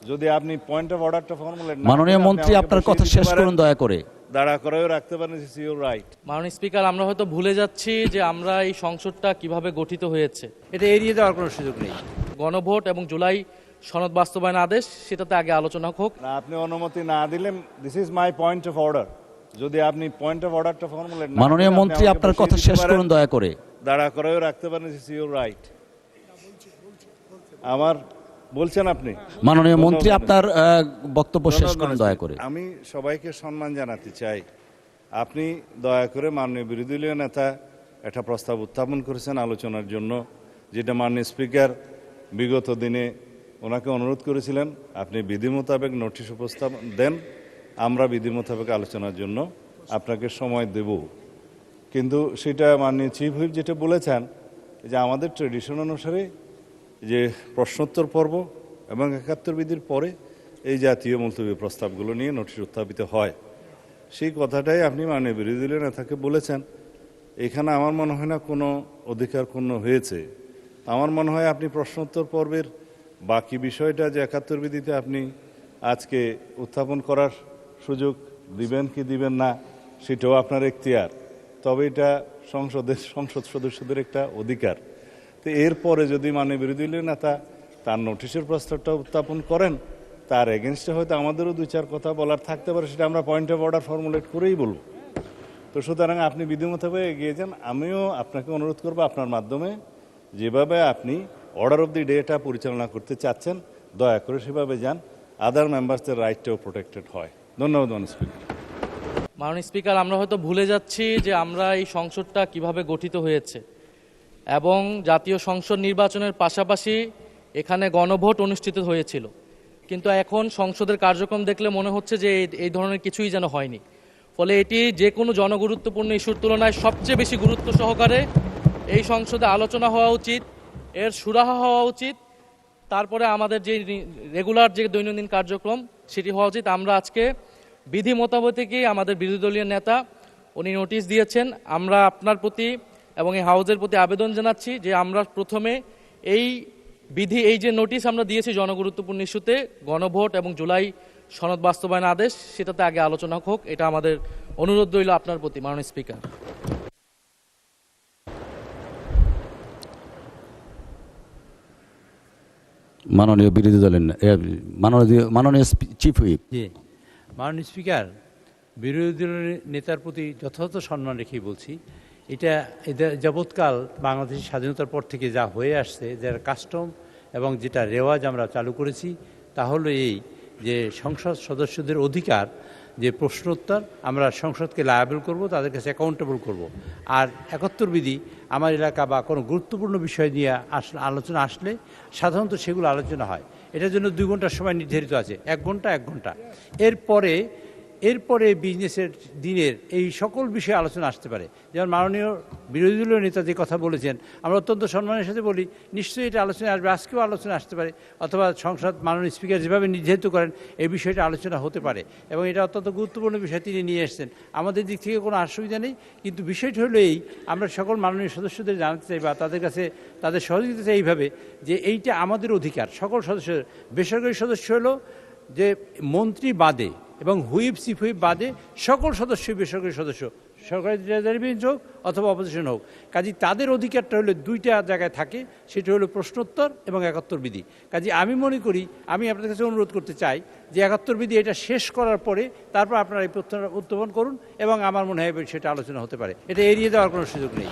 যদি আপনি point of অর্ডারটা ফর্মুলেট মাননীয় মন্ত্রী আপনার কথা শেষ করুন দয়া করে। দাঁড়া করেও রাখতে পারেন, ইটস ইউর রাইট। মাননীয় স্পিকার, আমরা হয়তো ভুলে যাচ্ছি যে আমরা এই সংসদটা কিভাবে গঠিত হয়েছে। এটা এড়িয়ে যাওয়ার কোনো সুযোগ নেই। গণভোট এবং জুলাই সনদ বাস্তবায়ন আদেশ, সেটাতে আগে আলোচনা হোক। না, আপনি অনুমতি না দিলে this is my point of order. যদি আপনি পয়েন্ট অফ অর্ডারটা ফর্মুলেট মাননীয় মন্ত্রী আপনার কথা শেষ করুন দয়া করে। দাঁড়া করেও রাখতে পারেন, ইটস ইউর রাইট। আমার বলছেন আপনি। মাননীয় মন্ত্রী আপনার বক্তব্য শেষ করুন দয়া করে। আমি সবাইকে সম্মান জানাতে চাই। আপনি দয়া করে মাননীয় বিরোধী দলীয় নেতা একটা প্রস্তাব উত্থাপন করেছেন আলোচনার জন্য, যেটা মাননীয় স্পিকার বিগত দিনে ওনাকে অনুরোধ করেছিলেন আপনি বিধি মোতাবেক নোটিশ উপস্থাপন দেন, আমরা বিধি মোতাবেক আলোচনার জন্য আপনাকে সময় দেব। কিন্তু সেটা মাননীয় চিফ হুইপ যেটা বলেছেন যে আমাদের ট্রেডিশন অনুসারে যে প্রশ্নোত্তর পর্ব এবং ৭১ বিধির পরে এই জাতীয় মুলতবি প্রস্তাবগুলো নিয়ে নোটিশ উত্থাপিত হয়, সেই কথাটাই আপনি মাননীয় বিরোধী দলীয় নেতাকে বলেছেন। এখানে আমার মনে হয় না কোনো অধিকার ক্ষুণ্ণ হয়েছে। আমার মনে হয় আপনি প্রশ্নোত্তর পর্বের বাকি বিষয়টা যে ৭১ বিধিতে আপনি আজকে উত্থাপন করার সুযোগ দিবেন কি দিবেন না সেটাও আপনার এখতিয়ার, তবে এটা সংসদ সদস্যদের একটা অধিকার। তো এরপরে যদি মাননীয় বিরোধী দলীয় নেতা তার নোটিশের প্রস্তাবটা উত্থাপন করেন, তার এগেনস্টে হয়তো আমাদেরও দুই চার কথা বলার থাকতে পারে, সেটা আমরা পয়েন্ট অফ অর্ডার ফর্মুলেট করেই বলব। তো সুতরাং আপনি বিধি মোতাবেক এগিয়ে যান। আমিও আপনাকে অনুরোধ করবো আপনার মাধ্যমে যেভাবে আপনি অর্ডার অফ দি ডেটা পরিচালনা করতে চাচ্ছেন দয়া করে সেভাবে যান, আদার মেম্বার্সদের রাইটটাও প্রোটেক্টেড হয়। ধন্যবাদ মাননীয় স্পিকার। মাননীয় স্পিকার, আমরা হয়তো ভুলে যাচ্ছি যে আমরা এই সংসদটা কিভাবে গঠিত হয়েছে এবং জাতীয় সংসদ নির্বাচনের পাশাপাশি এখানে গণভোট অনুষ্ঠিত হয়েছিল। কিন্তু এখন সংসদের কার্যক্রম দেখলে মনে হচ্ছে যে এই ধরনের কিছুই যেন হয়নি। ফলে এটি যে কোনো জনগুরুত্বপূর্ণ ইস্যুর তুলনায় সবচেয়ে বেশি গুরুত্ব সহকারে এই সংসদে আলোচনা হওয়া উচিত, এর সুরাহা হওয়া উচিত, তারপরে আমাদের যে রেগুলার যে দৈনন্দিন কার্যক্রম সেটি হওয়া উচিত। আমরা আজকে বিধি মোতাবেকই আমাদের বিরোধী দলীয় নেতা উনি নোটিশ দিয়েছেন। আমরা আপনার প্রতি এবং এই হাউজের প্রতি আবেদন জানাচ্ছি যে আমরা প্রথমে এই যে নোটিশ আমরা দিয়েছি জনগুরুত্বপূর্ণ ইস্যুতে গণভোট এবং জুলাই সনদ বাস্তবায়ন আদেশ, সেটাতে আগে আলোচনা হোক। এটা আমাদের অনুরোধ রইল আপনার প্রতি মাননীয় স্পিকার। মাননীয় বিরোধী দলের মাননীয় চিফ হুইপ। জি, মাননীয় স্পিকার, বিরোধী দলের নেতার প্রতি যথাযথ সম্মান রেখেই বলছি, এটা যাবৎকাল বাংলাদেশের স্বাধীনতার পর থেকে যা হয়ে আসছে, যার কাস্টম এবং যেটা রেওয়াজ আমরা চালু করেছি, তা হলো এই যে সংসদ সদস্যদের অধিকার যে প্রশ্নোত্তর আমরা সংসদকে লায়াবল করব, তাদের কাছে অ্যাকাউন্টেবল করব। আর ৭১ বিধি আমার এলাকা বা কোনো গুরুত্বপূর্ণ বিষয় নিয়ে আলোচনা আসলে সাধারণত সেগুলো আলোচনা হয়। এটার জন্য 2 ঘন্টার সময় নির্ধারিত আছে, 1 ঘন্টা। এরপরে বিজনেসের দিনের এই সকল বিষয়ে আলোচনা আসতে পারে। যেমন মাননীয় বিরোধী দলীয় নেতা যে কথা বলেছেন, আমরা অত্যন্ত সম্মানের সাথে বলি নিশ্চয়ই এটা আলোচনা আসবে, আজকেও আলোচনা আসতে পারে, অথবা সংসদ মাননীয় স্পিকার যেভাবে নির্ধারিত করেন এই বিষয়টা আলোচনা হতে পারে, এবং এটা অত্যন্ত গুরুত্বপূর্ণ বিষয় তিনি নিয়ে এসেছেন। আমাদের দিক থেকে কোনো অসুবিধা নেই, কিন্তু বিষয়টি হলো এই, আমরা সকল মাননীয় সদস্যদের জানাতে চাই বা তাদের কাছে তাদের সহযোগিতা চাই এইভাবে যে এইটা আমাদের অধিকার, সকল সদস্যদের। বেসরকারি সদস্য হলো যে মন্ত্রী বাদে এবং হুইপ চিফ হুইপ বাদে সকল সদস্যই বেসরকারি সদস্য, সরকারি বেঞ্চ হোক অথবা অপোজিশন হোক। কাজে তাদের অধিকারটা হলো 2টা জায়গায় থাকে, সেটা হলো প্রশ্নোত্তর এবং ৭১ বিধি। কাজে আমি মনে করি, আমি আপনাদের কাছে অনুরোধ করতে চাই যে ৭১ বিধি এটা শেষ করার পরে তারপর আপনারা এই প্রশ্ন উত্থাপন করুন, এবং আমার মনে হয় সেটা আলোচনা হতে পারে। এটা এড়িয়ে যাওয়ার কোনো সুযোগ নেই।